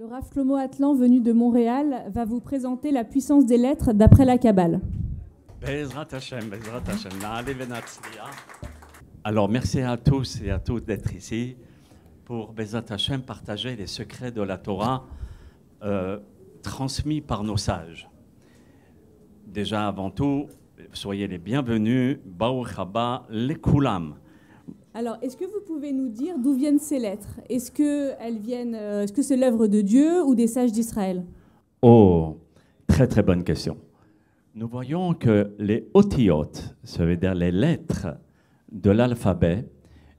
Le Rav Shlomo Atlan, venu de Montréal, va vous présenter la puissance des lettres d'après la Kabbale. Bezrat Hashem, Bezrat Hashem. Na'aleh v'natzliach. Alors, merci à tous et à toutes d'être ici pour Bezrat Hashem partager les secrets de la Torah transmis par nos sages. Déjà, avant tout, soyez les bienvenus, Baruch haba lekulam. Alors, est-ce que vous pouvez nous dire d'où viennent ces lettres? Est-ce que c'est l'œuvre de Dieu ou des sages d'Israël? Oh, très très bonne question. Nous voyons que les otiyot, ça veut dire les lettres de l'alphabet,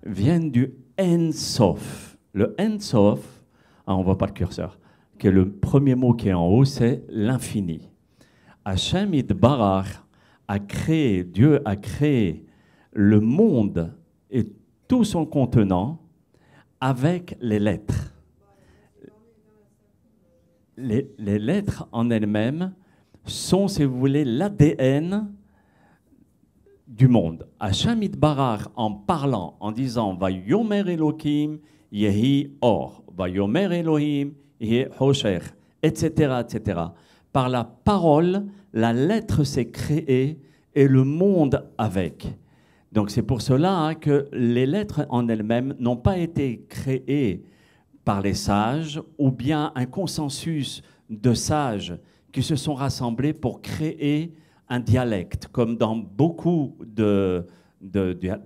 viennent du En Sof. Le En Sof, on ne voit pas le curseur, que le premier mot qui est en haut, c'est l'infini. Hashem Yitbarach a créé, Dieu a créé le monde et tout son contenant avec les lettres. Les lettres en elles-mêmes sont, si vous voulez, l'ADN du monde. Hashem Yitbarach, en parlant, en disant « Vayomer Elohim yehi or »,« Vayomer Elohim yehi hoshech », etc., etc. Par la parole, la lettre s'est créée et le monde avec. Donc c'est pour cela que les lettres en elles-mêmes n'ont pas été créées par les sages ou bien un consensus de sages qui se sont rassemblés pour créer un dialecte. Comme dans beaucoup de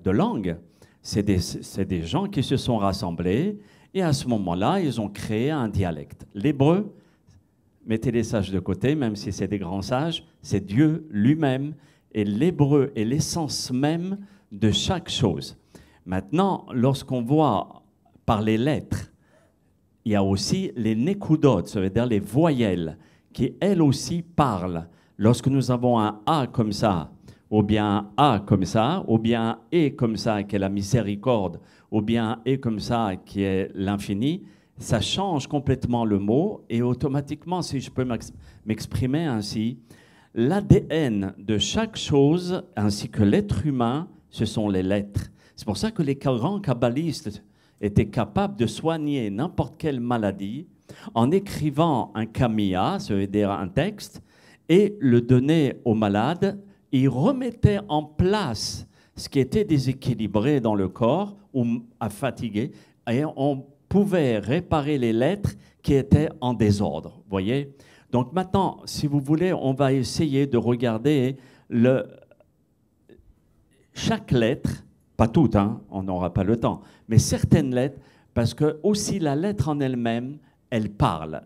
langues, c'est des gens qui se sont rassemblés et à ce moment-là, ils ont créé un dialecte. L'hébreu, mettez les sages de côté, même si c'est des grands sages, c'est Dieu lui-même et l'hébreu est l'essence même de chaque chose. Maintenant, lorsqu'on voit par les lettres, il y a aussi les nekudot, ça veut dire les voyelles, qui elles aussi parlent. Lorsque nous avons un A comme ça, ou bien un A comme ça, ou bien un E comme ça, qui est la miséricorde, ou bien un E comme ça, qui est l'infini, ça change complètement le mot, et automatiquement, si je peux m'exprimer ainsi, l'ADN de chaque chose, ainsi que l'être humain, ce sont les lettres. C'est pour ça que les grands kabbalistes étaient capables de soigner n'importe quelle maladie en écrivant un kamiya, ça veut dire un texte, et le donner aux malades. Ils remettaient en place ce qui était déséquilibré dans le corps ou fatigué, et on pouvait réparer les lettres qui étaient en désordre. Voyez? Donc maintenant, si vous voulez, on va essayer de regarder chaque lettre, pas toutes, hein, on n'aura pas le temps, mais certaines lettres, parce que aussi la lettre en elle-même, elle parle.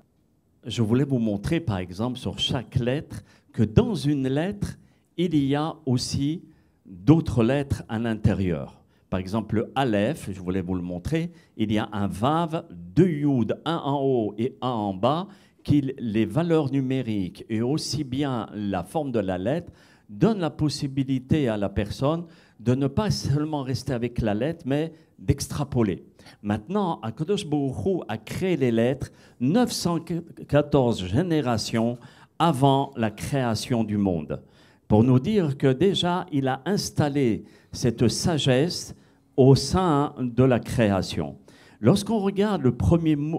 Je voulais vous montrer, par exemple, sur chaque lettre, que dans une lettre, il y a aussi d'autres lettres à l'intérieur. Par exemple, le Aleph, je voulais vous le montrer, il y a un Vav, deux Yud, un en haut et un en bas, qui, les valeurs numériques et aussi bien la forme de la lettre donnent la possibilité à la personne de ne pas seulement rester avec la lettre, mais d'extrapoler. Maintenant, Akadosh Baruch Hu a créé les lettres 914 générations avant la création du monde, pour nous dire que déjà, il a installé cette sagesse au sein de la création. Lorsqu'on regarde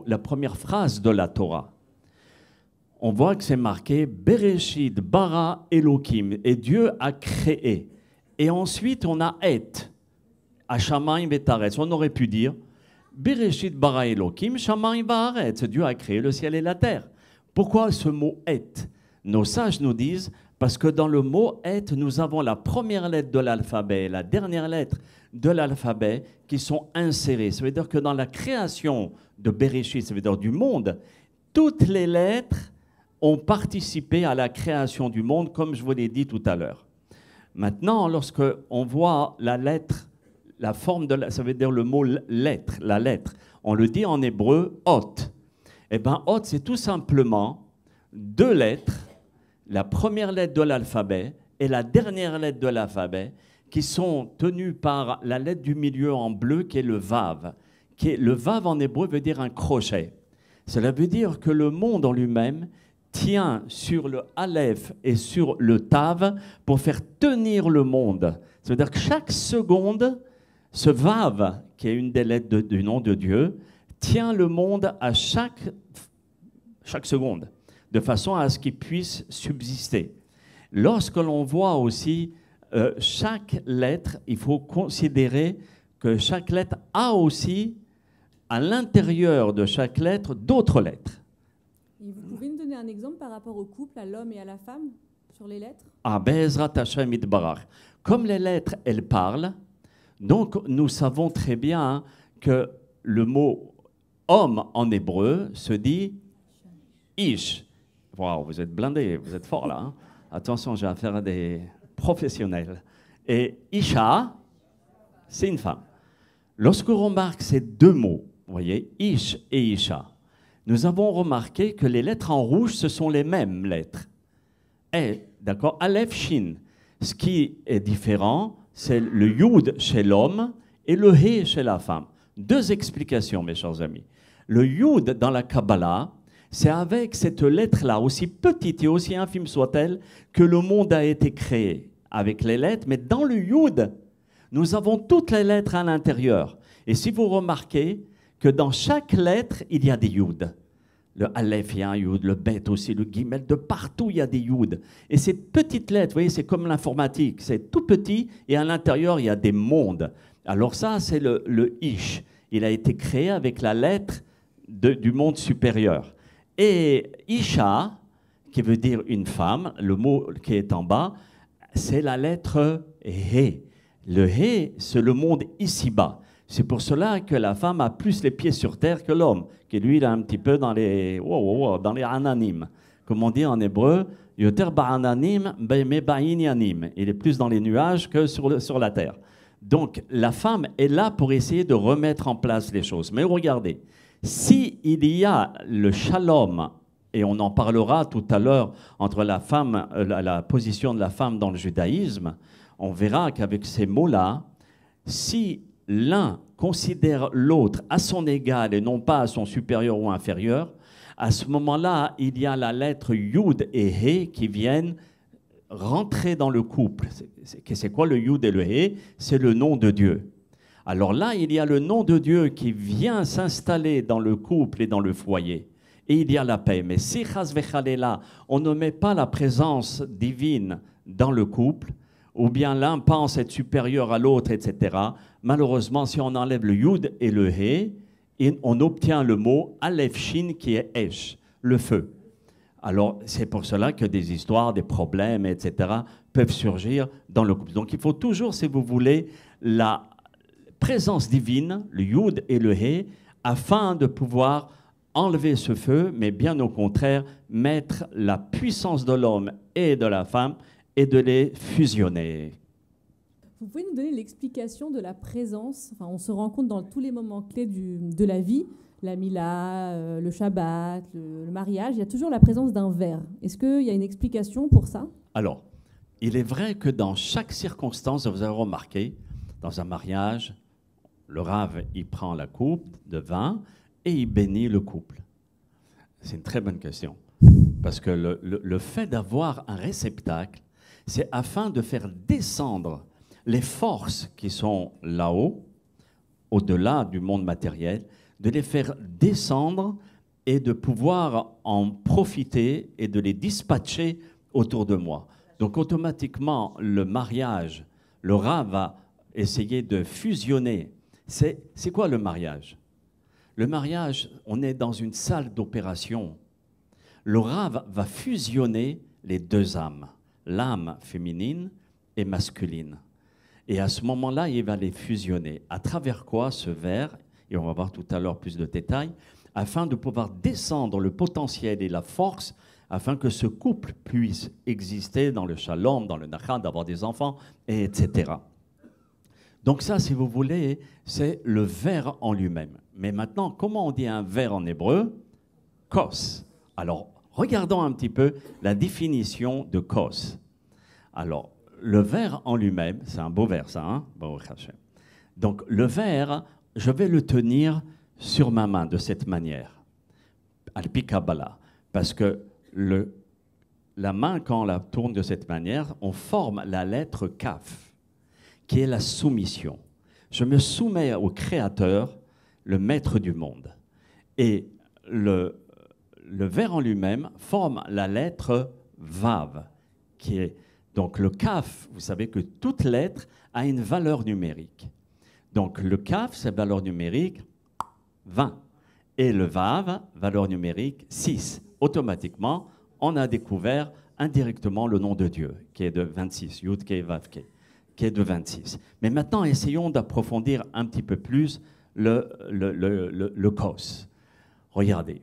la première phrase de la Torah, on voit que c'est marqué « Bereshit bara Elohim » et Dieu a créé. Et ensuite, on a « et » Hashamayim vetaretz. On aurait pu dire « Bereshit bara Elohim, shamayim vaaretz » Dieu a créé le ciel et la terre. Pourquoi ce mot « et » Nos sages nous disent parce que dans le mot « et », nous avons la première lettre de l'alphabet et la dernière lettre de l'alphabet qui sont insérées. Ça veut dire que dans la création de Bereshit, ça veut dire du monde, toutes les lettres ont participé à la création du monde, comme je vous l'ai dit tout à l'heure. Maintenant, lorsque on voit la lettre, la forme de ça veut dire le mot lettre, la lettre, on le dit en hébreu « hot ». Eh bien, « hot », c'est tout simplement deux lettres, la première lettre de l'alphabet et la dernière lettre de l'alphabet, qui sont tenues par la lettre du milieu en bleu, qui est le « vav ». Le « vav » en hébreu veut dire un crochet. Cela veut dire que le monde en lui-même tient sur le Aleph et sur le Tav pour faire tenir le monde. Ça veut dire que chaque seconde, ce Vav, qui est une des lettres du nom de Dieu, tient le monde à chaque chaque seconde, de façon à ce qu'il puisse subsister. Lorsque l'on voit aussi chaque lettre, il faut considérer que chaque lettre a aussi, à l'intérieur de chaque lettre, d'autres lettres. Et vous pouvez nous donner un exemple par rapport au couple, à l'homme et à la femme, sur les lettres? Ah, Be'ezrat Hashem Yitbarach. Comme les lettres, elles parlent, donc nous savons très bien que le mot homme en hébreu se dit ish. Waouh, vous êtes blindés, vous êtes forts là. Hein? Attention, j'ai affaire à des professionnels. Et isha, c'est une femme. Lorsqu'on remarque ces deux mots, vous voyez, ish et isha, nous avons remarqué que les lettres en rouge, ce sont les mêmes lettres. Et, d'accord, Aleph, Shin. Ce qui est différent, c'est le Yud chez l'homme et le He chez la femme. Deux explications, mes chers amis. Le Yud dans la Kabbalah, c'est avec cette lettre-là, aussi petite et aussi infime soit-elle, que le monde a été créé. Avec les lettres, mais dans le Yud, nous avons toutes les lettres à l'intérieur. Et si vous remarquez que dans chaque lettre, il y a des Yud. Le Aleph, il y a un Yud, le Bet aussi, le Gimel, de partout, il y a des Yud. Et ces petites lettres, vous voyez, c'est comme l'informatique, c'est tout petit, et à l'intérieur, il y a des mondes. Alors ça, c'est le Ish. Il a été créé avec la lettre du monde supérieur. Et Isha, qui veut dire une femme, le mot qui est en bas, c'est la lettre He. Le He, c'est le monde ici-bas. C'est pour cela que la femme a plus les pieds sur terre que l'homme, qui lui, il est un petit peu dans les ananim. Comme on dit en hébreu, yoter ba'ananim ba'inyanim. Il est plus dans les nuages que sur la terre. Donc, la femme est là pour essayer de remettre en place les choses. Mais regardez, s'il y a le shalom, et on en parlera tout à l'heure entre la femme, la position de la femme dans le judaïsme, on verra qu'avec ces mots-là, si l'un considère l'autre à son égal et non pas à son supérieur ou inférieur, à ce moment-là, il y a la lettre Yud et He qui viennent rentrer dans le couple. C'est quoi le Yud et le He? C'est le nom de Dieu. Alors là, il y a le nom de Dieu qui vient s'installer dans le couple et dans le foyer. Et il y a la paix. Mais si chas v'chalela, on ne met pas la présence divine dans le couple, ou bien l'un pense être supérieur à l'autre, etc., malheureusement, si on enlève le Yud et le He, on obtient le mot Aleph Shin qui est Esh, le feu. Alors, c'est pour cela que des histoires, des problèmes, etc., peuvent surgir dans le couple. Donc, il faut toujours, si vous voulez, la présence divine, le Yud et le He, afin de pouvoir enlever ce feu, mais bien au contraire, mettre la puissance de l'homme et de la femme et de les fusionner. Vous pouvez nous donner l'explication de la présence, enfin, on se rend compte dans tous les moments clés de la vie, la Mila, le Shabbat, le mariage, il y a toujours la présence d'un verre. Est-ce qu'il y a une explication pour ça? Alors, il est vrai que dans chaque circonstance, vous avez remarqué, dans un mariage, le Rav, il prend la coupe de vin et il bénit le couple. C'est une très bonne question. Parce que le fait d'avoir un réceptacle, c'est afin de faire descendre les forces qui sont là-haut, au-delà du monde matériel, de les faire descendre et de pouvoir en profiter et de les dispatcher autour de moi. Donc automatiquement, le mariage, le Rav va essayer de fusionner. C'est quoi le mariage? Le mariage, on est dans une salle d'opération. Le Rav va fusionner les deux âmes, l'âme féminine et masculine. Et à ce moment-là, il va les fusionner. À travers quoi ce verre, et on va voir tout à l'heure plus de détails, afin de pouvoir descendre le potentiel et la force, afin que ce couple puisse exister dans le shalom, dans le nachat, d'avoir des enfants, et etc. Donc ça, si vous voulez, c'est le verre en lui-même. Mais maintenant, comment on dit un verre en hébreu? Kos. Alors, regardons un petit peu la définition de kos. Alors, le verre en lui-même, c'est un beau verre, ça, hein? Donc, le verre, je vais le tenir sur ma main de cette manière, al-pi Kabbalah, parce que la main, quand on la tourne de cette manière, on forme la lettre Kaf, qui est la soumission. Je me soumets au Créateur, le maître du monde. Et le vers en lui-même forme la lettre Vav, qui est donc le Kaf. Vous savez que toute lettre a une valeur numérique. Donc le Kaf, c'est valeur numérique 20. Et le Vav, valeur numérique 6. Automatiquement, on a découvert indirectement le nom de Dieu, qui est de 26, Yud Kei Vav Kei, qui est de 26. Mais maintenant, essayons d'approfondir un petit peu plus le Kos. Regardez.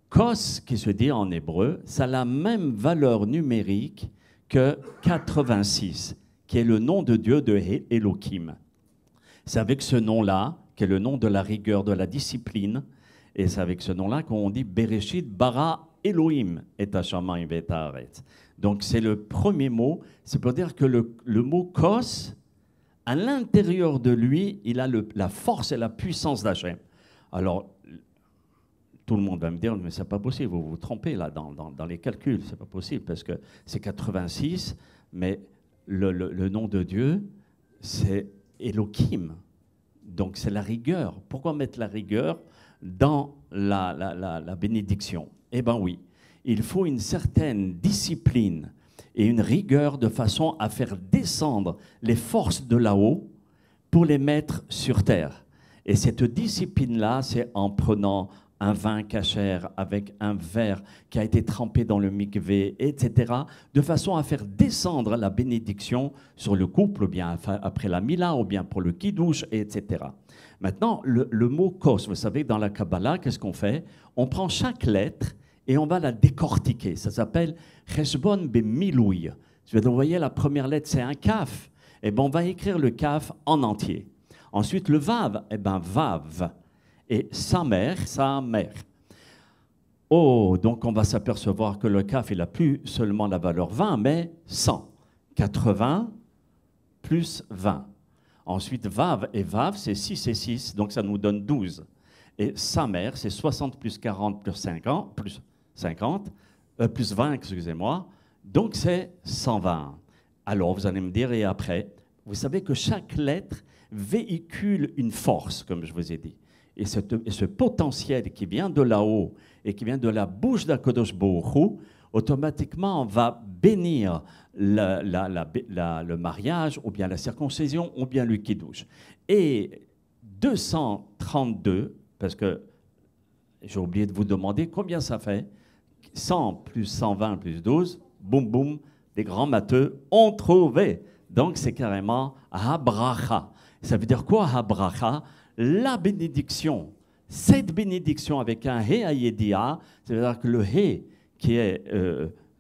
Kos, qui se dit en hébreu, ça a la même valeur numérique que 86, qui est le nom de Dieu de Elohim. C'est avec ce nom-là, qui est le nom de la rigueur, de la discipline, et c'est avec ce nom-là qu'on dit Bereshit bara Elohim et Hashamayim et Haaretz. Donc c'est le premier mot, c'est pour dire que le mot Kos, à l'intérieur de lui, il a la force et la puissance d'Hachem. Alors, tout le monde va me dire, mais c'est pas possible, vous vous trompez là dans les calculs, c'est pas possible, parce que c'est 86, mais le nom de Dieu, c'est Elohim. Donc c'est la rigueur. Pourquoi mettre la rigueur dans la bénédiction? Eh bien oui, il faut une certaine discipline et une rigueur de façon à faire descendre les forces de là-haut pour les mettre sur terre. Et cette discipline-là, c'est en prenant un vin cachère avec un verre qui a été trempé dans le mikvé, etc., de façon à faire descendre la bénédiction sur le couple, ou bien après la mila, ou bien pour le kiddush, etc. Maintenant, le mot kos, vous savez, dans la Kabbalah, qu'est-ce qu'on fait? On prend chaque lettre et on va la décortiquer. Ça s'appelle cheshbon bemilouï. Vous voyez, la première lettre, c'est un kaf. Eh bien, on va écrire le kaf en entier. Ensuite, le vav, eh bien, vav. Et sa mère. Oh, donc on va s'apercevoir que le kaf, il n'a plus seulement la valeur 20, mais 100. 80 plus 20. Ensuite, vav et vav, c'est 6 et 6, donc ça nous donne 12. Et sa mère, c'est 60 plus 40 plus 50, plus 20, excusez-moi. Donc c'est 120. Alors vous allez me dire, et après, vous savez que chaque lettre véhicule une force, comme je vous ai dit. Et ce potentiel qui vient de là-haut et qui vient de la bouche d'Akadosh Baruch Hu, automatiquement, on va bénir le mariage, ou bien la circoncision, ou bien le kiddush. Et 232, parce que j'ai oublié de vous demander combien ça fait, 100 plus 120 plus 12, boum boum, des grands matheux ont trouvé. Donc c'est carrément habracha. Ça veut dire quoi habracha? La bénédiction, cette bénédiction avec un hé ayédia, c'est-à-dire que le hé qui est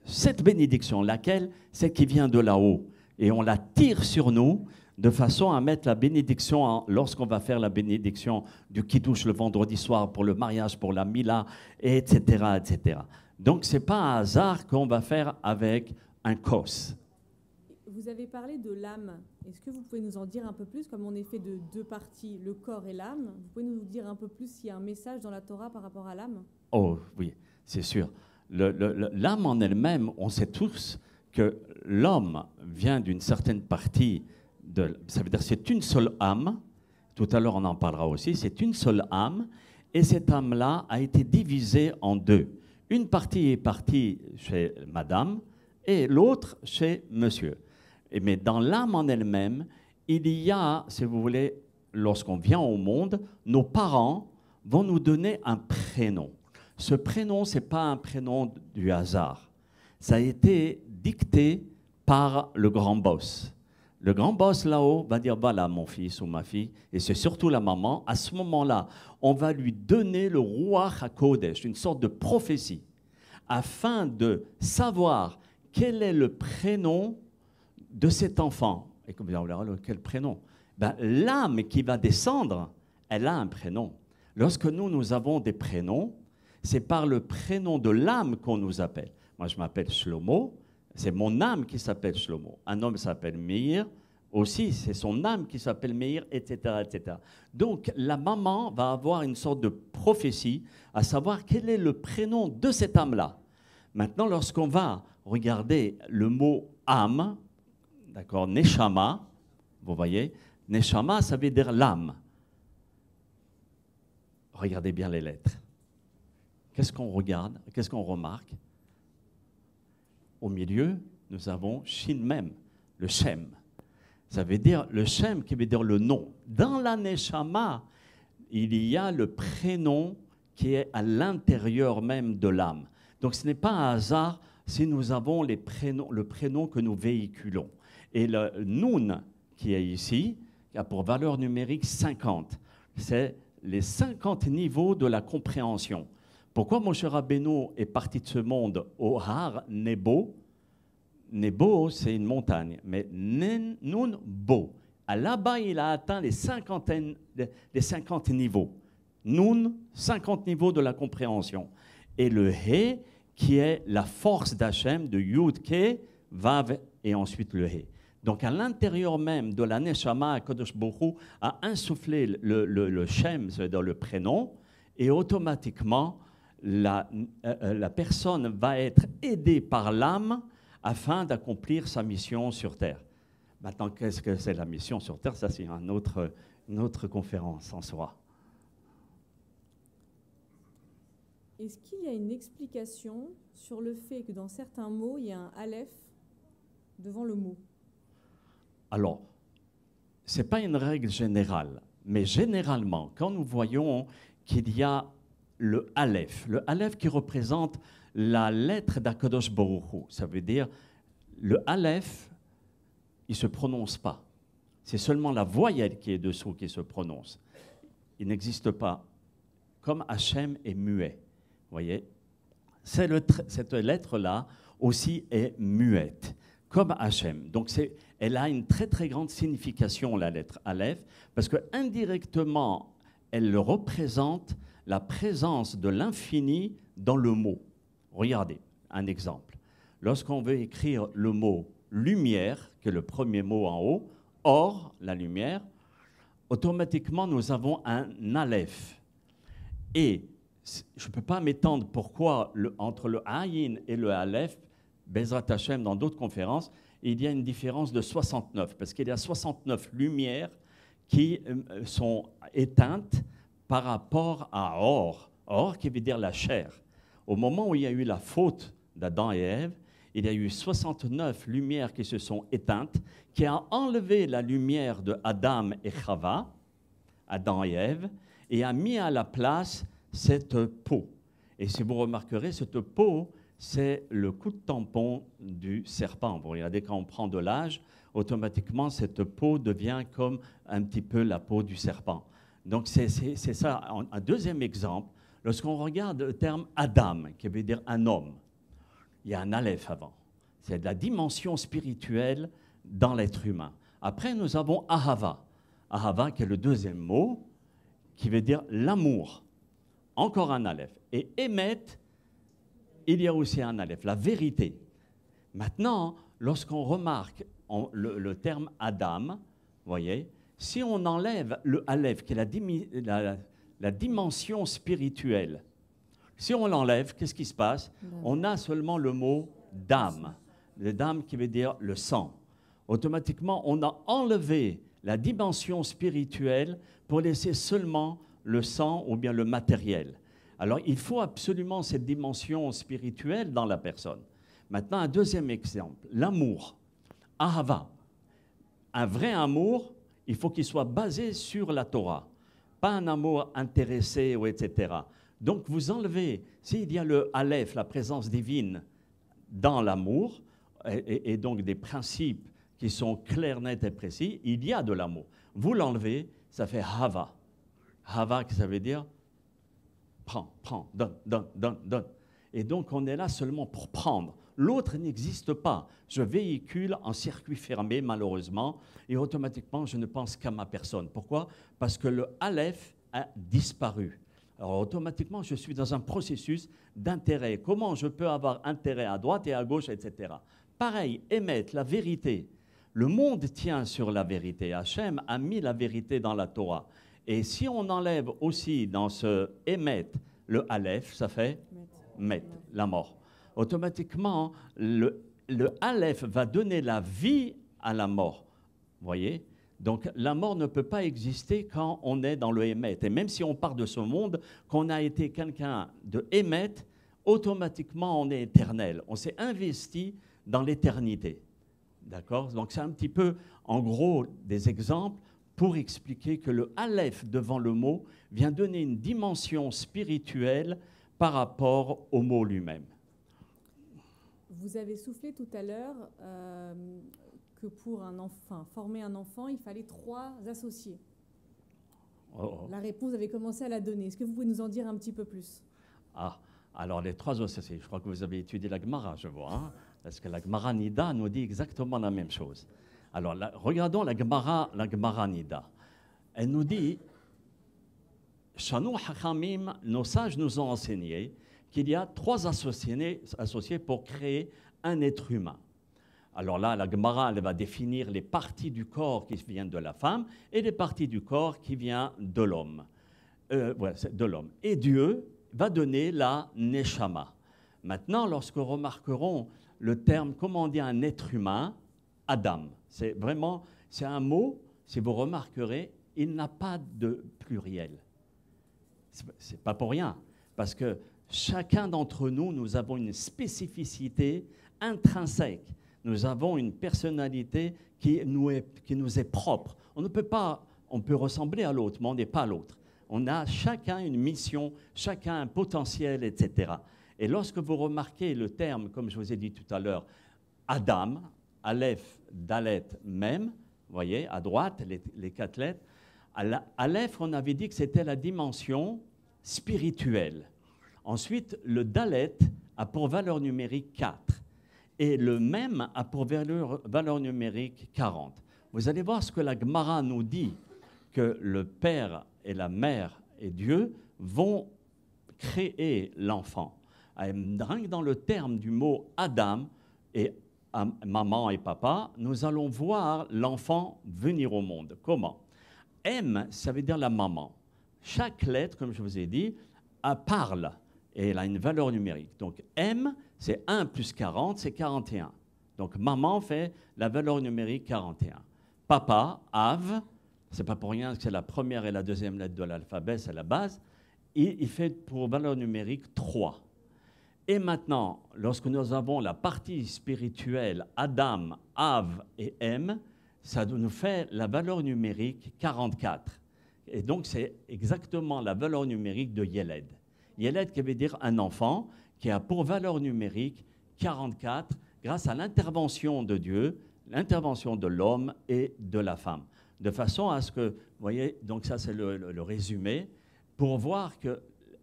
cette bénédiction, laquelle c'est qui vient de là-haut, et on la tire sur nous de façon à mettre la bénédiction, lorsqu'on va faire la bénédiction du kiddush le vendredi soir pour le mariage, pour la mila, etc., etc. Donc ce n'est pas un hasard qu'on va faire avec un kos. Vous avez parlé de l'âme. Est-ce que vous pouvez nous en dire un peu plus, comme on est fait de deux parties, le corps et l'âme? Vous pouvez nous dire un peu plus s'il y a un message dans la Torah par rapport à l'âme? Oh oui, c'est sûr. L'âme en elle-même, on sait tous que l'homme vient d'une certaine partie, ça veut dire que c'est une seule âme. Tout à l'heure, on en parlera aussi. C'est une seule âme, et cette âme-là a été divisée en deux. Une partie est partie chez madame, et l'autre chez monsieur. Mais dans l'âme en elle-même, il y a, si vous voulez, lorsqu'on vient au monde, nos parents vont nous donner un prénom. Ce prénom, ce n'est pas un prénom du hasard. Ça a été dicté par le grand boss. Le grand boss là-haut va dire, voilà mon fils ou ma fille, et c'est surtout la maman, à ce moment-là, on va lui donner le Ruach HaKodesh, une sorte de prophétie, afin de savoir quel est le prénom de cet enfant. Et comme on verra, quel prénom? L'âme qui va descendre, elle a un prénom. Lorsque nous avons des prénoms, c'est par le prénom de l'âme qu'on nous appelle. Moi, je m'appelle Shlomo, c'est mon âme qui s'appelle Shlomo. Un homme s'appelle Meir, aussi, c'est son âme qui s'appelle Meir, etc., etc. Donc, la maman va avoir une sorte de prophétie, à savoir quel est le prénom de cette âme-là. Maintenant, lorsqu'on va regarder le mot âme, d'accord, Neshama, vous voyez, Neshama, ça veut dire l'âme. Regardez bien les lettres. qu'est-ce qu'on regarde, qu'est-ce qu'on remarque? Au milieu, nous avons Shin Mem, le Shem. Ça veut dire le Shem qui veut dire le nom. Dans la Neshama, il y a le prénom qui est à l'intérieur même de l'âme. Donc ce n'est pas un hasard si nous avons le prénom que nous véhiculons. Et le Nun qui est ici, qui a pour valeur numérique 50. C'est les 50 niveaux de la compréhension. Pourquoi Moshe Rabbeinu est parti de ce monde au Har Nebo? Nebo, c'est une montagne, mais Nun Bo. Là-bas, il a atteint les 50 niveaux. Nun, 50 niveaux de la compréhension. Et le He, qui est la force d'Hachem, de Yud, Ke, Vav, et ensuite le He. Donc, à l'intérieur même de la Neshama, Akadosh Baruch Hu a insufflé le Shem, c'est-à-dire le prénom, et automatiquement, la personne va être aidée par l'âme afin d'accomplir sa mission sur Terre. Maintenant, qu'est-ce que c'est la mission sur Terre? Ça, c'est une autre conférence en soi. Est-ce qu'il y a une explication sur le fait que dans certains mots, il y a un Aleph devant le mot? Alors, ce n'est pas une règle générale, mais généralement, quand nous voyons qu'il y a le Aleph qui représente la lettre d'Akadosh Baruch Hu, ça veut dire le Aleph, il ne se prononce pas. C'est seulement la voyelle qui est dessous qui se prononce. Il n'existe pas. Comme Hachem est muet. Vous voyez, cette lettre-là aussi est muette, comme Hachem. Donc elle a une très très grande signification, la lettre Aleph, parce que indirectement, elle représente la présence de l'infini dans le mot. Regardez un exemple. Lorsqu'on veut écrire le mot lumière, qui est le premier mot en haut, or, la lumière, automatiquement nous avons un Aleph. Et je ne peux pas m'étendre pourquoi entre le Ayin et le Aleph, Bezrat Hashem, dans d'autres conférences, il y a une différence de 69, parce qu'il y a 69 lumières qui sont éteintes par rapport à or qui veut dire la chair. Au moment où il y a eu la faute d'Adam et Ève, il y a eu 69 lumières qui se sont éteintes, qui a enlevé la lumière de Adam et Chava, Adam et Ève, et a mis à la place cette peau. Et si vous remarquerez, cette peau, c'est le coup de tampon du serpent. Vous regardez, quand on prend de l'âge, automatiquement, cette peau devient comme un petit peu la peau du serpent. Donc, c'est ça. Un deuxième exemple, lorsqu'on regarde le terme Adam, qui veut dire un homme, il y a un Aleph avant. C'est de la dimension spirituelle dans l'être humain. Après, nous avons Ahava. Ahava, qui est le deuxième mot, qui veut dire l'amour. Encore un Aleph. Et Emet, il y a aussi un Aleph, la vérité. Maintenant, lorsqu'on remarque le terme Adam, vous voyez, si on enlève le Aleph, qui est la dimension spirituelle, si on l'enlève, qu'est-ce qui se passe? On a seulement le mot dam, le dam qui veut dire le sang. Automatiquement, on a enlevé la dimension spirituelle pour laisser seulement le sang ou bien le matériel. Alors, il faut absolument cette dimension spirituelle dans la personne. Maintenant, un deuxième exemple, l'amour. Ahava. Un vrai amour, il faut qu'il soit basé sur la Torah, pas un amour intéressé ou etc. Donc, vous enlevez, s'il y a le Aleph, la présence divine dans l'amour, et donc des principes qui sont clairs, nets et précis, il y a de l'amour. Vous l'enlevez, ça fait Hava. Hava, ça veut dire prends, prends, donne, donne, donne, donne. Et donc, on est là seulement pour prendre. L'autre n'existe pas. Je véhicule en circuit fermé, malheureusement, et automatiquement, je ne pense qu'à ma personne. Pourquoi? Parce que le Aleph a disparu. Alors, automatiquement, je suis dans un processus d'intérêt. Comment je peux avoir intérêt à droite et à gauche, etc. Pareil, émettre la vérité. Le monde tient sur la vérité. Hachem a mis la vérité dans la Torah. Et si on enlève aussi dans ce émettre le Aleph, ça fait Met, la mort. Automatiquement, le Aleph va donner la vie à la mort. Vous voyez? Donc la mort ne peut pas exister quand on est dans le Hémet. Et même si on part de ce monde, qu'on a été quelqu'un de Hémet, automatiquement on est éternel. On s'est investi dans l'éternité. D'accord? Donc c'est un petit peu, en gros, des exemples pour expliquer que le Aleph devant le mot vient donner une dimension spirituelle par rapport au mot lui-même. Vous avez soufflé tout à l'heure que pour former un enfant, il fallait 3 associés. La réponse, vous avez commencé à la donner. Est-ce que vous pouvez nous en dire un petit peu plus? Ah, alors les 3 associés, je crois que vous avez étudié la Gemara, je vois, hein, parce que la Gemara Nida nous dit exactement la même chose. Alors, regardons la Gemara Nida. Elle nous dit, Shanu Hachamim, nos sages nous ont enseigné qu'il y a 3 associés pour créer un être humain. Alors là, la Gemara, elle va définir les parties du corps qui viennent de la femme et les parties du corps qui viennent de l'homme. Et Dieu va donner la Neshama. Maintenant, lorsque remarquerons le terme, comment on dit un être humain, Adam. C'est un mot, si vous remarquerez, il n'a pas de pluriel. C'est pas pour rien, parce que chacun d'entre nous, nous avons une spécificité intrinsèque. Nous avons une personnalité qui nous est propre. On peut ressembler à l'autre, mais on n'est pas l'autre. On a chacun une mission, chacun un potentiel, etc. Et lorsque vous remarquez le terme, comme je vous ai dit tout à l'heure, Adam, Aleph, Dalet, Mem, vous voyez, à droite, les 4 lettres. Aleph, on avait dit que c'était la dimension spirituelle. Ensuite, le Dalet a pour valeur numérique 4. Et le Mem a pour valeur numérique 40. Vous allez voir ce que la Gemara nous dit, que le Père et la Mère et Dieu vont créer l'enfant. Rien que dans le terme du mot Adam et maman et papa, nous allons voir l'enfant venir au monde. Comment? M, ça veut dire la maman. Chaque lettre, comme je vous ai dit, parle et elle a une valeur numérique. Donc M, c'est 1 plus 40, c'est 41. Donc maman fait la valeur numérique 41. Papa, Av, c'est pas pour rien que c'est la première et la deuxième lettre de l'alphabet, c'est la base, il fait pour valeur numérique 3. Et maintenant, lorsque nous avons la partie spirituelle, Adam, Av et M, ça nous fait la valeur numérique 44. Et donc, c'est exactement la valeur numérique de Yeled. Yeled qui veut dire un enfant, qui a pour valeur numérique 44, grâce à l'intervention de Dieu, l'intervention de l'homme et de la femme. De façon à ce que, vous voyez, donc ça c'est le résumé, pour voir que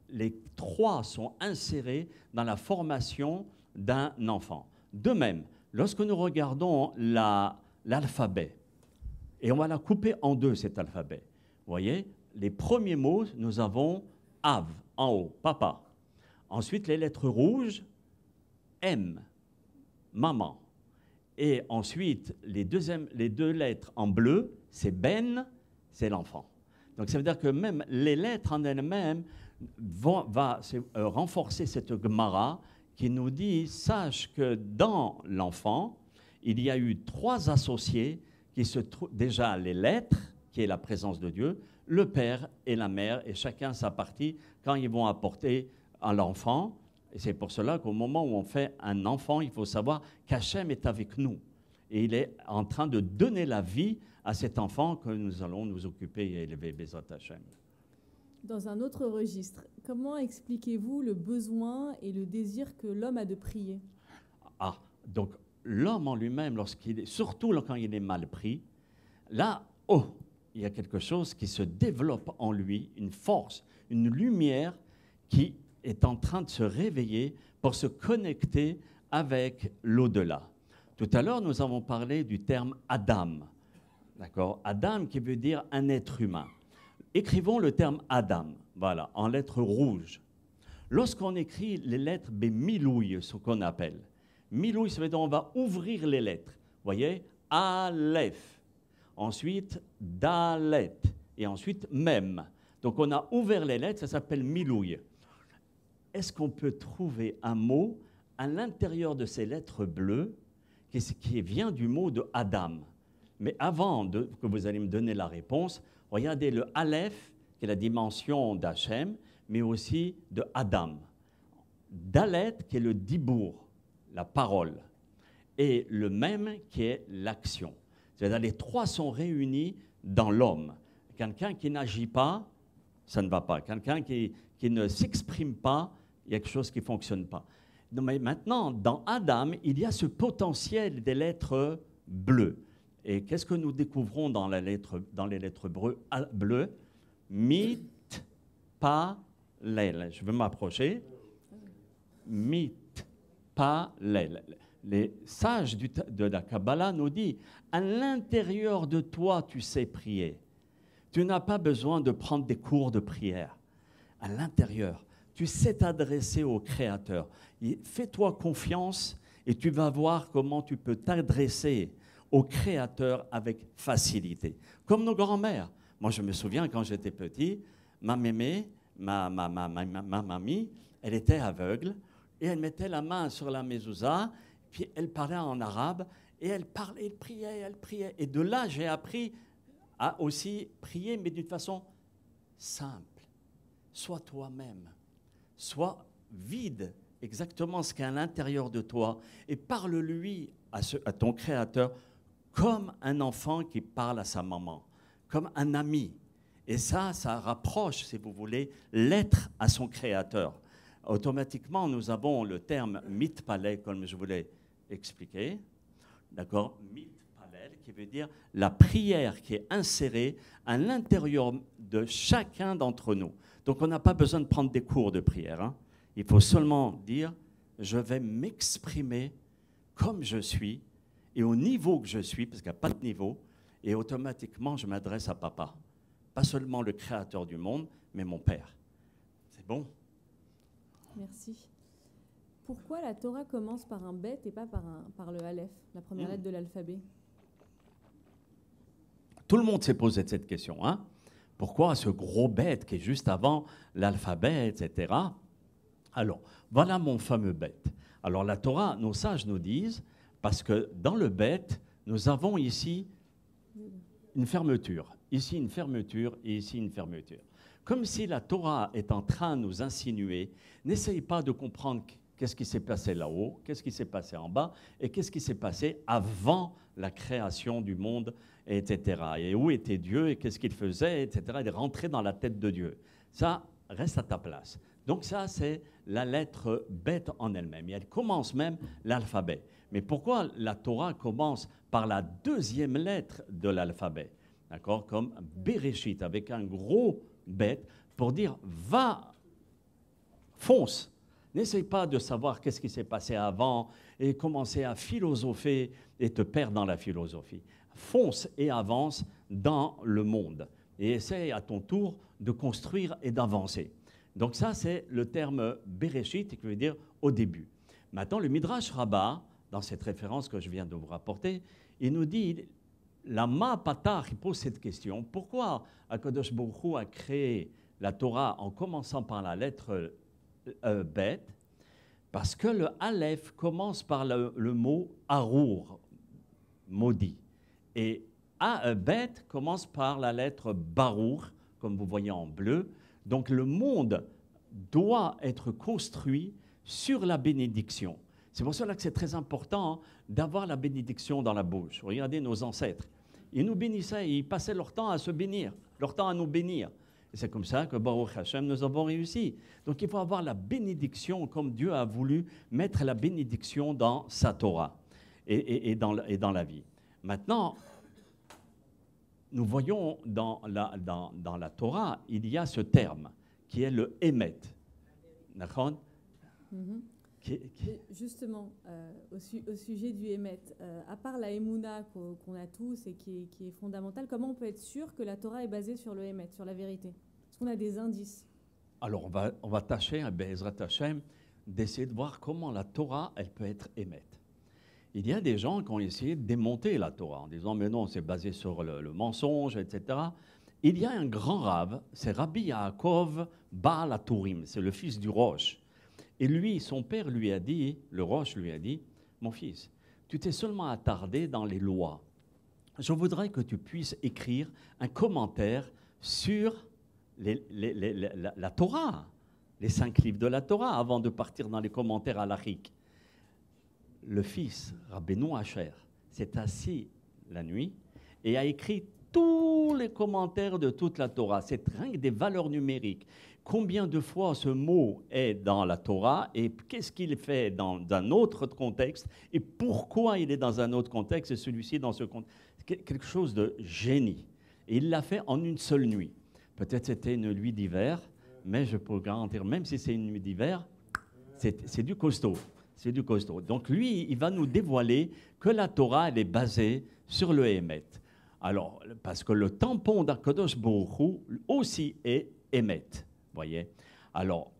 les 3 sont insérés dans la formation d'un enfant. De même, lorsque nous regardons l'alphabet, et on va la couper en 2, cet alphabet, vous voyez, les premiers mots, nous avons Av, en haut, papa. Ensuite, les lettres rouges, M, maman. Et ensuite, les 2 lettres en bleu, c'est Ben, c'est l'enfant. Donc ça veut dire que même les lettres en elles-mêmes vont renforcer cette Gemara qui nous dit, sache que dans l'enfant, il y a eu 3 associés qui se trouvent déjà les lettres, qui est la présence de Dieu, le Père et la Mère, et chacun sa partie quand ils vont apporter à l'enfant. Et c'est pour cela qu'au moment où on fait un enfant, il faut savoir qu'Hachem est avec nous. Et il est en train de donner la vie à cet enfant que nous allons nous occuper et élever, Bezat Hachem. Dans un autre registre, comment expliquez-vous le besoin et le désir que l'homme a de prier? Ah, donc l'homme en lui-même, surtout quand il est mal pris, là, il y a quelque chose qui se développe en lui, une force, une lumière qui est en train de se réveiller pour se connecter avec l'au-delà. Tout à l'heure, nous avons parlé du terme Adam. D'accord? Adam qui veut dire un être humain. Écrivons le terme Adam, voilà, en lettres rouges. Lorsqu'on écrit les lettres milouï, ce qu'on appelle, milouï, ça veut dire on va ouvrir les lettres. Vous voyez? Aleph. Ensuite, Dalet. Et ensuite, Mem. Donc on a ouvert les lettres, ça s'appelle milouï. Est-ce qu'on peut trouver un mot à l'intérieur de ces lettres bleues qui vient du mot de Adam? Mais avant que vous allez me donner la réponse, regardez le Aleph, qui est la dimension d'Hachem, mais aussi de Adam. Dalet, qui est le dibour, la parole, et le même qui est l'action. C'est-à-dire les trois sont réunis dans l'homme. Quelqu'un qui n'agit pas, ça ne va pas. Quelqu'un qui ne s'exprime pas, il y a quelque chose qui ne fonctionne pas. Donc, mais maintenant, dans Adam, il y a ce potentiel des lettres bleues. Et qu'est-ce que nous découvrons dans les lettres bleues? Mit, pa, lel. Je vais m'approcher. Mit, pa, lel. Les sages de la Kabbalah nous disent, à l'intérieur de toi, tu sais prier. Tu n'as pas besoin de prendre des cours de prière. À l'intérieur, tu sais t'adresser au Créateur. Fais-toi confiance et tu vas voir comment tu peux t'adresser au Créateur avec facilité. Comme nos grands-mères. Moi, je me souviens, quand j'étais petit, ma mémé, ma mamie, elle était aveugle et elle mettait la main sur la mezouza, puis elle parlait en arabe et elle parlait, elle priait. Et de là, j'ai appris à aussi prier, mais d'une façon simple. Sois toi-même. Sois vide, exactement ce qu'il y a à l'intérieur de toi, et parle-lui à ton Créateur comme un enfant qui parle à sa maman, comme un ami. Et ça rapproche, si vous voulez, l'être à son Créateur. Automatiquement, nous avons le terme mitpalel, comme je vous l'ai expliqué, d'accord, mitpalel, qui veut dire la prière qui est insérée à l'intérieur de chacun d'entre nous. Donc, on n'a pas besoin de prendre des cours de prière. Hein. Il faut seulement dire, je vais m'exprimer comme je suis et au niveau que je suis, parce qu'il n'y a pas de niveau, et automatiquement, je m'adresse à papa. Pas seulement le créateur du monde, mais mon père. C'est bon? Merci. Pourquoi la Torah commence par un bet et pas par le Aleph, la première lettre de l'alphabet? Tout le monde s'est posé cette question. Hein? Pourquoi ce gros bet qui est juste avant l'alphabet, etc. Alors, voilà mon fameux bet. Alors, la Torah, nos sages nous disent, parce que dans le bet, nous avons ici une fermeture. Ici, une fermeture et ici, une fermeture. Comme si la Torah est en train de nous insinuer, n'essaye pas de comprendre qu'est-ce qui s'est passé là-haut, qu'est-ce qui s'est passé en bas, et qu'est-ce qui s'est passé avant la création du monde, etc. Et où était Dieu, et qu'est-ce qu'il faisait, etc. Et de rentrer dans la tête de Dieu. Ça, reste à ta place. Donc ça, c'est la lettre bête en elle-même. Et elle commence même l'alphabet. Mais pourquoi la Torah commence par la deuxième lettre de l'alphabet? D'accord? Comme Bereshit, avec un gros bête, pour dire, va, fonce. N'essaye pas de savoir qu'est-ce qui s'est passé avant et commencer à philosopher et te perdre dans la philosophie. Fonce et avance dans le monde. Et essaye à ton tour de construire et d'avancer. Donc ça, c'est le terme Bereshit, qui veut dire au début. Maintenant, le Midrash Rabbah, dans cette référence que je viens de vous rapporter, il nous dit, la Ma Patach, il pose cette question, pourquoi Akadosh Baruch Hu a créé la Torah en commençant par la lettre Bet? Parce que le Aleph commence par le mot Arour, maudit. Et Bet commence par la lettre Barour, comme vous voyez en bleu. Donc le monde doit être construit sur la bénédiction. C'est pour cela que c'est très important d'avoir la bénédiction dans la bouche. Regardez nos ancêtres. Ils nous bénissaient, ils passaient leur temps à se bénir, leur temps à nous bénir. Et c'est comme ça que Baruch Hashem, nous avons réussi. Donc il faut avoir la bénédiction comme Dieu a voulu mettre la bénédiction dans sa Torah et dans la vie. Maintenant, nous voyons dans la Torah, il y a ce terme qui est le Emet. D'accord? Justement, au sujet du Emet, à part la Emouna qu'on a tous et qui est fondamentale, comment on peut être sûr que la Torah est basée sur le Emet, sur la vérité? Est-ce qu'on a des indices? Alors, on va tâcher, Be'ezrat Hashem, d'essayer de voir comment la Torah, elle peut être Emet. Il y a des gens qui ont essayé de démonter la Torah en disant « mais non, c'est basé sur le mensonge, etc. » Il y a un grand rave, c'est Rabbi Yaakov Baal HaTurim, c'est le fils du Rosh. Et lui, son père lui a dit, le Rosh lui a dit, « Mon fils, tu t'es seulement attardé dans les lois. je voudrais que tu puisses écrire un commentaire sur la Torah, les 5 livres de la Torah, avant de partir dans les commentaires halachiques. Le fils, Rabbeinu Asher, s'est assis la nuit et a écrit tous les commentaires de toute la Torah. C'est rien que des valeurs numériques. Combien de fois ce mot est dans la Torah et qu'est-ce qu'il fait dans un autre contexte et pourquoi il est dans un autre contexte et celui-ci dans ce contexte. Quelque chose de génie. Et il l'a fait en une seule nuit. Peut-être c'était une nuit d'hiver, mais je peux garantir, même si c'est une nuit d'hiver, c'est du costaud. C'est du costaud. Donc lui, il va nous dévoiler que la Torah, elle est basée sur le Emet. Alors, parce que le tampon d'Akadosh Baruch Hu aussi est Emet. Voyez. Alors,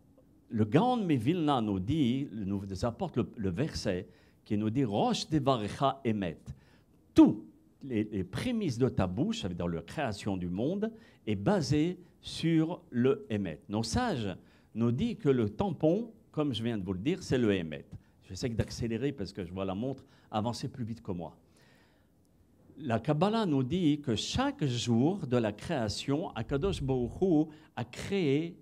le Gaon de Vilna nous dit, nous apporte le verset qui nous dit Rosh Devarecha Emet. Tout les prémices de ta bouche, ça veut dire la création du monde, est basée sur le Emet. Nos sages nous disent que le tampon, comme je viens de vous le dire, c'est le Emet. J'essaie d'accélérer parce que je vois la montre avancer plus vite que moi. La Kabbalah nous dit que chaque jour de la création, Akadosh Baruch Hu a créé,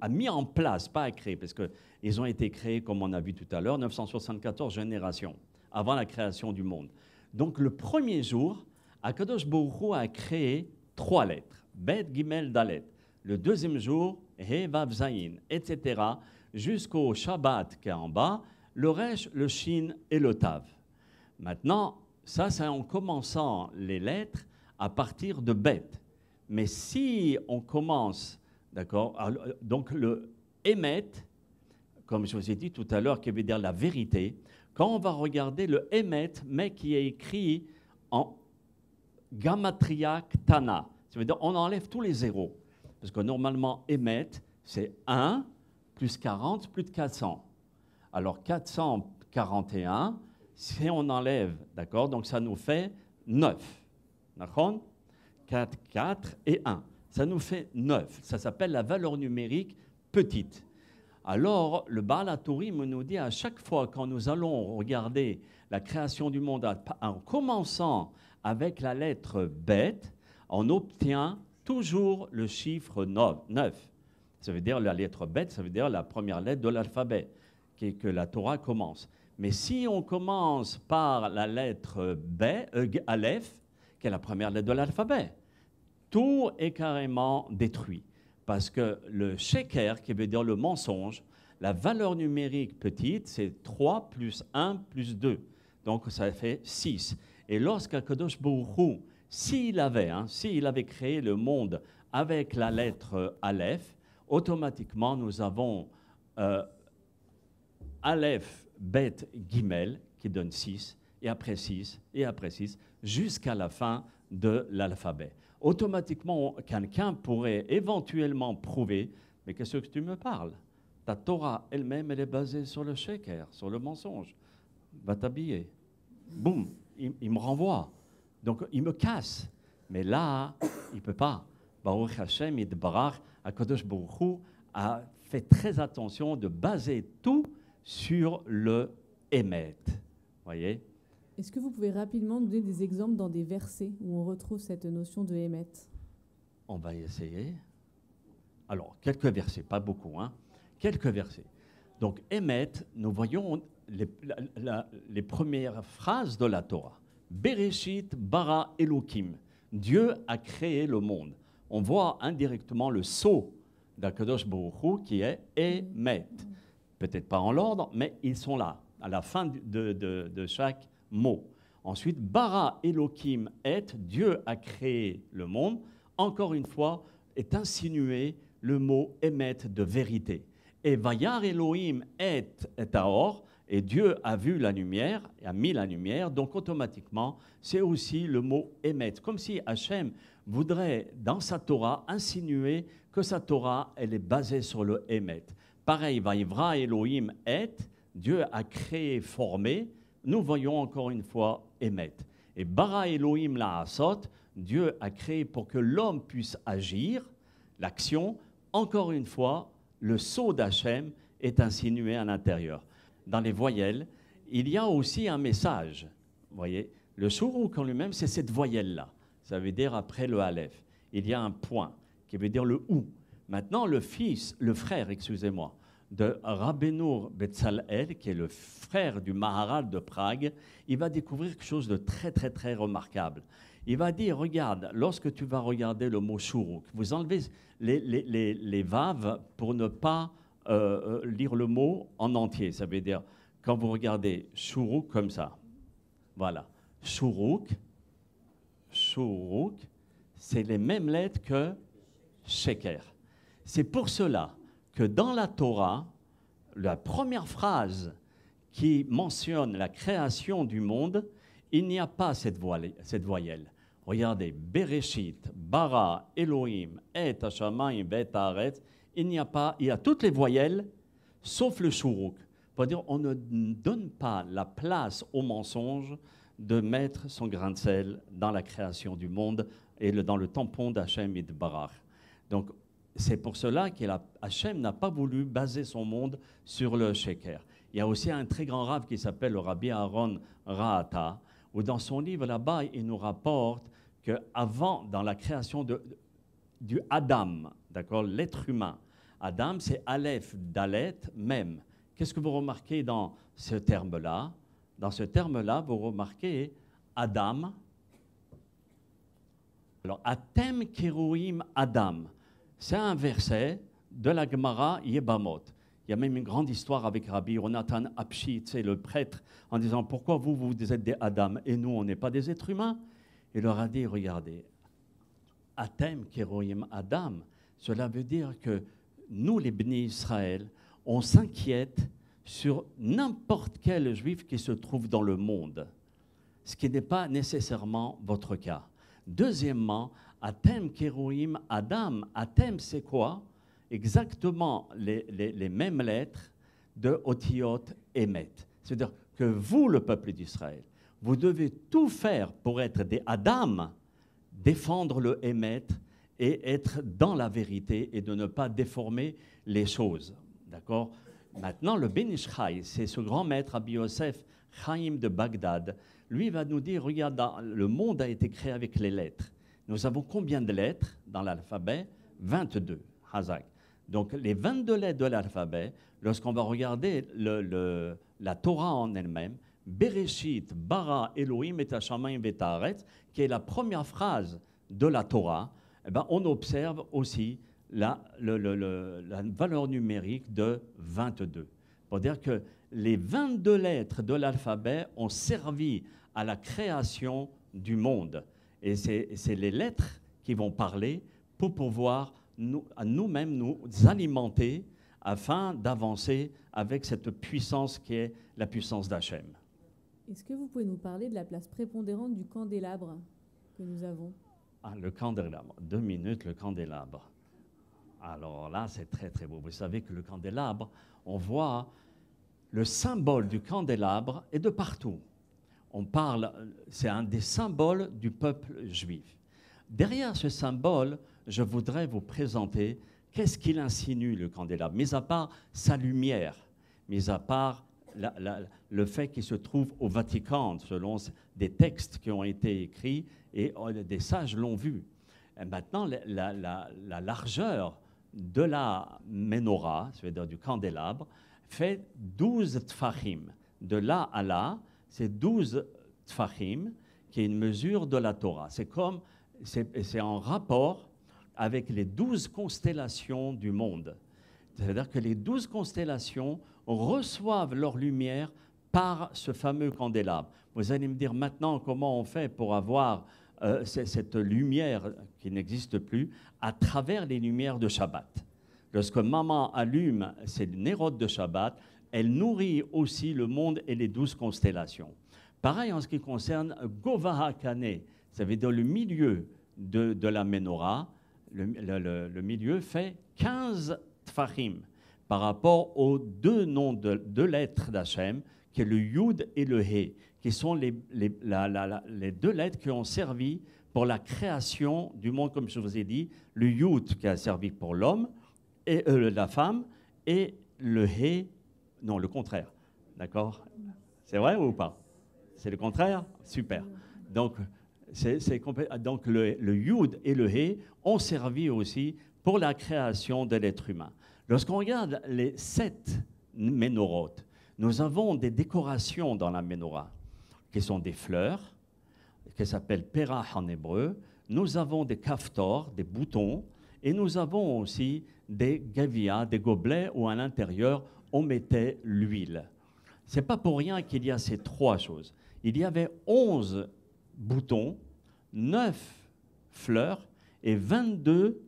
a mis en place, pas à créer, parce qu'ils ont été créés, comme on a vu tout à l'heure, 974 générations avant la création du monde. Donc le premier jour, Akadosh Baruch Hu a créé 3 lettres, Bet, Gimel, Dalet. Le deuxième jour, He, Vav, Zayin, etc., jusqu'au Shabbat qui est en bas, le Resh, le Shin et le Tav. Maintenant, ça c'est en commençant les lettres à partir de Bet. Mais si on commence, d'accord, donc le Emet, comme je vous ai dit tout à l'heure, qui veut dire la vérité, quand on va regarder le Emet, mais qui est écrit en Gamatria Ktana, ça veut dire on enlève tous les zéros. Parce que normalement, Emet, c'est 1 plus 40 plus de 400. Alors 441, si on enlève, d'accord, donc ça nous fait 9. D'accord ? 4, 4 et 1. Ça nous fait 9. Ça s'appelle la valeur numérique petite. Alors, le Baal HaTurim nous dit à chaque fois quand nous allons regarder la création du monde en commençant avec la lettre Bet, on obtient toujours le chiffre 9. Ça veut dire la lettre Bet, ça veut dire la première lettre de l'alphabet, que la Torah commence. Mais si on commence par la lettre Aleph, qui est la première lettre de l'alphabet, tout est carrément détruit. Parce que le sheker, qui veut dire le mensonge, la valeur numérique petite, c'est 3 plus 1 plus 2. Donc ça fait 6. Et lorsqu'Akadosh Baruch Hu, s'il avait créé le monde avec la lettre Aleph, automatiquement nous avons Aleph, Bet, Gimel, qui donne 6, et après 6, et après 6, jusqu'à la fin de l'alphabet. Automatiquement, quelqu'un pourrait éventuellement prouver, mais qu'est-ce que tu me parles? Ta Torah elle-même, elle est basée sur le sheker, sur le mensonge. Va t'habiller. Boum, il me renvoie. Donc, il me casse. Mais là, il ne peut pas. Baruch Hashem, Yitbarach, HaKadosh Baruch Hu a fait très attention de baser tout sur le Emet. Voyez? Est-ce que vous pouvez rapidement donner des exemples dans des versets où on retrouve cette notion de Emet? On va essayer. Alors, quelques versets, pas beaucoup, hein? Quelques versets. Donc, Emet, nous voyons les premières phrases de la Torah. Bereshit bara Elokim. Dieu a créé le monde. On voit indirectement le sceau d'Akadosh Baruch Hu qui est Emet. Peut-être pas en l'ordre, mais ils sont là, à la fin de chaque mot. Ensuite, bara Elokim et, Dieu a créé le monde. Encore une fois, est insinué le mot Emet de vérité. Et Vayar Elohim et Taor, et Dieu a vu la lumière, a mis la lumière, donc automatiquement, c'est aussi le mot Emet. Comme si Hachem voudrait, dans sa Torah, insinuer que sa Torah, elle est basée sur le Emet. Pareil, Vayivra Elohim et, Dieu a créé, formé, nous voyons encore une fois Emet. Et Bara Elohim la'asot, Dieu a créé pour que l'homme puisse agir, l'action, encore une fois, le sceau d'Hachem est insinué à l'intérieur. Dans les voyelles, il y a aussi un message. Vous voyez, Le shuruk en lui-même, c'est cette voyelle-là. Ça veut dire après le aleph. Il y a un point qui veut dire le ou. Maintenant, le frère, excusez-moi, de Rabbeinu Betzalel, qui est le frère du Maharal de Prague, il va découvrir quelque chose de très, très, très remarquable. Il va dire, regarde, lorsque tu vas regarder le mot shuruk, vous enlevez les vaves pour ne pas lire le mot en entier. Ça veut dire, quand vous regardez shuruk comme ça, voilà, shuruk, c'est les mêmes lettres que sheker. C'est pour cela que dans la Torah, la première phrase qui mentionne la création du monde, il n'y a pas cette voyelle. Regardez, Bereshit, Bara, Elohim, Et Hashamayim, Bet Haaretz, il y a toutes les voyelles, sauf le shuruk. C'est-à-dire on ne donne pas la place au mensonge de mettre son grain de sel dans la création du monde et dans le tampon d'Hachem Yitbarach. Donc, c'est pour cela qu'Hachem n'a pas voulu baser son monde sur le sheker. Il y a aussi un très grand rave qui s'appelle le Rabbi Aaron Rahata, où dans son livre là-bas, il nous rapporte qu'avant, dans la création du Adam, d'accord, l'être humain, Adam, c'est Aleph, Dalet, Mem. Qu'est-ce que vous remarquez dans ce terme-là? Dans ce terme-là, vous remarquez Adam. Alors, Atem Keruim Adam. C'est un verset de la Gemara Yebamot. Il y a même une grande histoire avec Rabbi Yonatan Apshi, le prêtre, en disant pourquoi vous êtes des Adam et nous, on n'est pas des êtres humains. Il leur a dit, regardez, Atem Keroim Adam, cela veut dire que nous, les Bnei Israël, on s'inquiète sur n'importe quel juif qui se trouve dans le monde, ce qui n'est pas nécessairement votre cas. Deuxièmement, Atem Keroim Adam, Atem c'est quoi? Exactement les mêmes lettres de Otiot Emet. C'est-à-dire que vous, le peuple d'Israël, vous devez tout faire pour être des Adam, défendre le Emet et être dans la vérité et de ne pas déformer les choses. D'accord? Maintenant, le Ben Ish Chai, c'est ce grand maître Rabbi Yosef Chaim de Bagdad, lui va nous dire, regarde, le monde a été créé avec les lettres. Nous avons combien de lettres dans l'alphabet? 22, Hazak. Donc, les 22 lettres de l'alphabet, lorsqu'on va regarder la Torah en elle-même, Bereshit, Bara, Elohim, et Hashamayim, et Haaretz, qui est la première phrase de la Torah, eh ben, on observe aussi la valeur numérique de 22. Pour dire que les 22 lettres de l'alphabet ont servi à la création du monde. Et c'est les lettres qui vont parler pour pouvoir nous-mêmes nous alimenter afin d'avancer avec cette puissance qui est la puissance d'Hachem. Est-ce que vous pouvez nous parler de la place prépondérante du candélabre que nous avons? Le candélabre. 2 minutes, le candélabre. Alors là, c'est très, très beau. Vous savez que le candélabre, on voit le symbole du candélabre est de partout. On parle, c'est un des symboles du peuple juif. Derrière ce symbole, je voudrais vous présenter qu'est-ce qu'il insinue, le candélabre, mis à part sa lumière, mis à part le fait qu'il se trouve au Vatican, selon des textes qui ont été écrits et des sages l'ont vu. Et maintenant, la largeur de la menorah, c'est-à-dire du candélabre, fait 12 tfachim. De là à là, c'est 12 tfachim, qui est une mesure de la Torah. C'est en rapport avec les 12 constellations du monde. C'est-à-dire que les 12 constellations reçoivent leur lumière par ce fameux candélabre. Vous allez me dire maintenant comment on fait pour avoir cette lumière qui n'existe plus à travers les lumières de Shabbat. Lorsque maman allume ses nérodes de Shabbat, elle nourrit aussi le monde et les 12 constellations. Pareil en ce qui concerne Govaha Kane, ça veut dire le milieu de la menorah, le milieu fait 15 tfachim par rapport aux deux noms de deux lettres d'Hachem, qui est le Yud et le He, qui sont les deux lettres qui ont servi pour la création du monde, comme je vous ai dit, le Yud qui a servi pour l'homme, et la femme, et le He, non, le contraire. D'accord? C'est vrai ou pas? C'est le contraire? Super. Donc, donc le Yud et le He ont servi aussi pour la création de l'être humain. Lorsqu'on regarde les 7 ménorotes, nous avons des décorations dans la ménorah, qui sont des fleurs, qui s'appellent perah en hébreu. Nous avons des kaftors, des boutons, et nous avons aussi des gavia, des gobelets où à l'intérieur on mettait l'huile. Ce n'est pas pour rien qu'il y a ces 3 choses. Il y avait 11 boutons, 9 fleurs et 22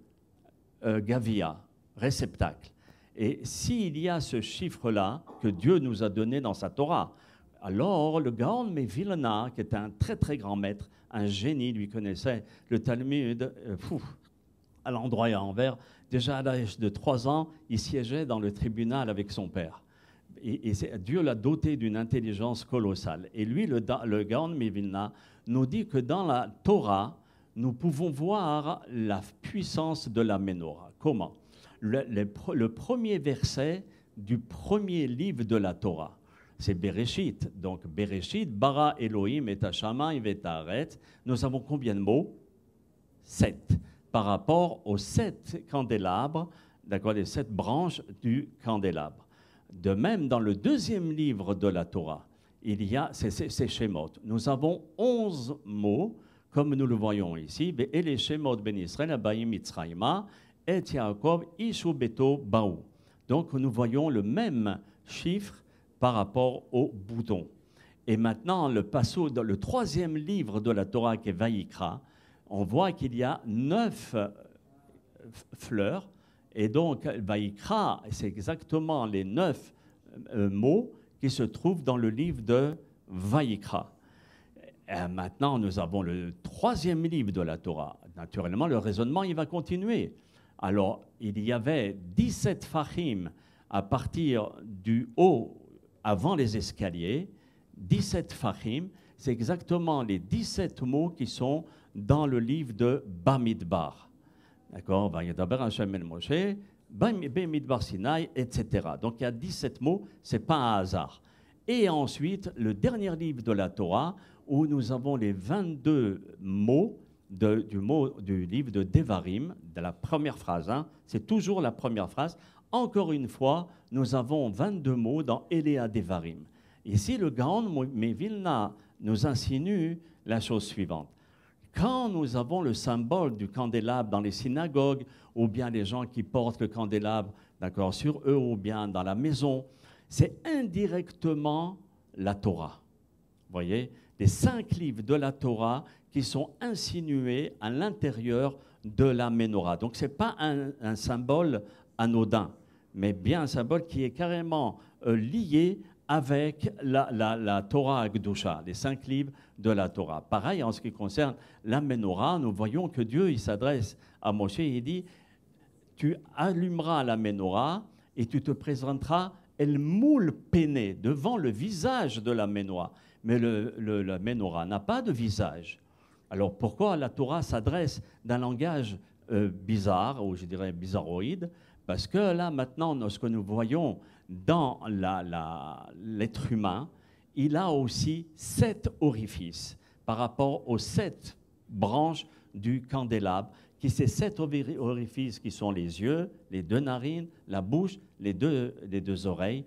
gavia, réceptacles. Et s'il y a ce chiffre-là que Dieu nous a donné dans sa Torah, alors le Gaon Mevilna, qui est un très très grand maître, un génie, lui connaissait le Talmud, à l'endroit et à l'envers. Déjà à l'âge de 3 ans, il siégeait dans le tribunal avec son père. Et Dieu l'a doté d'une intelligence colossale. Et lui, le Gaon Mevilna, nous dit que dans la Torah, nous pouvons voir la puissance de la Ménorah. Comment ? Le premier verset du premier livre de la Torah, c'est Bereshit. Donc Bereshit, bara Elohim et hashamayim et haaretz. Nous avons combien de mots ? 7. Par rapport aux 7 candélabres, d'accord, les 7 branches du candélabre. De même, dans le deuxième livre de la Torah, il y a ces Shemot. Nous avons 11 mots, comme nous le voyons ici. Et les Shemot ben Israël, Abayim Mitzrayma, et Yaakov, Ishu Beto Baou. Donc nous voyons le même chiffre par rapport au bouton. Et maintenant, le troisième livre de la Torah, qui est Vaïkra, on voit qu'il y a 9 fleurs. Et donc, Vaïkra, c'est exactement les 9 mots qui se trouvent dans le livre de Vaïkra. Maintenant, nous avons le troisième livre de la Torah. Naturellement, le raisonnement, il va continuer. Alors, il y avait 17 fachim à partir du haut, avant les escaliers. 17 fachim, c'est exactement les 17 mots qui sont dans le livre de Bamidbar. D'accord, Vayedaber Hashem el Moshe, Bamidbar Sinai, etc. Donc il y a 17 mots, ce n'est pas un hasard. Et ensuite, le dernier livre de la Torah, où nous avons les 22 mots du livre de Devarim, de la première phrase. Hein, c'est toujours la première phrase. Encore une fois, nous avons 22 mots dans Elea Devarim. Ici, le Gaon Mevilna nous insinue la chose suivante. Quand nous avons le symbole du candélabre dans les synagogues, ou bien les gens qui portent le candélabre, d'accord, sur eux, ou bien dans la maison, c'est indirectement la Torah. Vous voyez, les 5 livres de la Torah qui sont insinués à l'intérieur de la Ménorah. Donc ce n'est pas un symbole anodin, mais bien un symbole qui est carrément lié avec la Torah Akdusha, les 5 livres de la Torah. Pareil, en ce qui concerne la Ménorah, nous voyons que Dieu il s'adresse à Moshe et il dit « Tu allumeras la Ménorah et tu te présenteras El Moul Péné, devant le visage de la Ménorah. » Mais la Ménorah n'a pas de visage. Alors pourquoi la Torah s'adresse d'un langage bizarre, ou je dirais bizarroïde? Parce que là, maintenant, ce que nous voyons dans l'être humain, il a aussi 7 orifices par rapport aux 7 branches du candélabre, qui ces 7 orifices qui sont les yeux, les 2 narines, la bouche, les deux oreilles,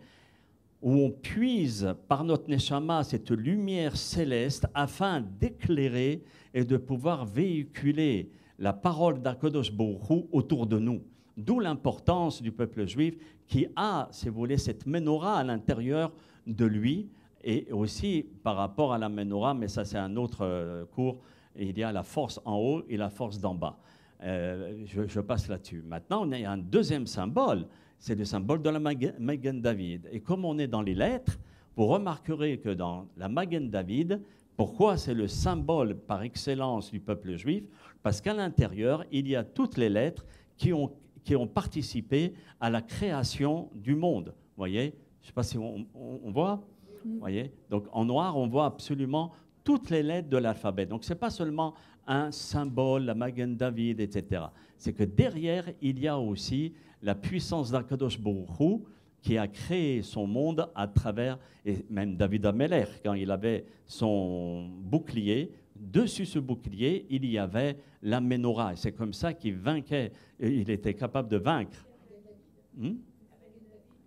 où on puise par notre neshama cette lumière céleste afin d'éclairer et de pouvoir véhiculer la parole d'Akadosh Baruch Hu autour de nous. D'où l'importance du peuple juif qui a, si vous voulez, cette menorah à l'intérieur de lui, et aussi par rapport à la menorah, mais ça c'est un autre cours, il y a la force en haut et la force d'en bas. Je passe là-dessus. Maintenant, on a un deuxième symbole, c'est le symbole de la Magen David. Et comme on est dans les lettres, vous remarquerez que dans la Magen David, pourquoi c'est le symbole par excellence du peuple juif? Parce qu'à l'intérieur, il y a toutes les lettres qui ont participé à la création du monde. Vous voyez? Je ne sais pas si on voit. Vous voyez? Donc en noir, on voit absolument toutes les lettres de l'alphabet. Donc ce n'est pas seulement un symbole, la Magen David, etc. C'est que derrière, il y a aussi la puissance d'Akadosh Baruch Hu qui a créé son monde à travers, et même David Ameler, quand il avait son bouclier, dessus ce bouclier, il y avait la menorah. C'est comme ça qu'il vainquait, il était capable de vaincre.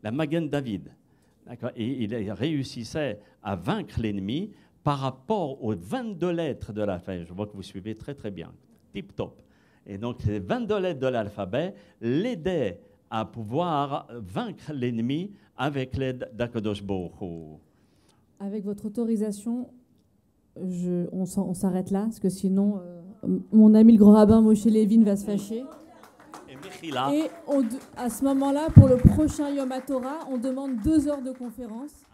La Magen David. Et il réussissait à vaincre l'ennemi par rapport aux 22 lettres de l'alphabet. Je vois que vous suivez très très bien, tip top. Et donc les 22 lettres de l'alphabet l'aidaient à pouvoir vaincre l'ennemi avec l'aide d'Akadosh Baruch Hu. Avec votre autorisation, on s'arrête là, parce que sinon mon ami le grand rabbin Moshe Levin va se fâcher. Et à ce moment-là, pour le prochain Yom HaTorah, on demande 2 heures de conférence.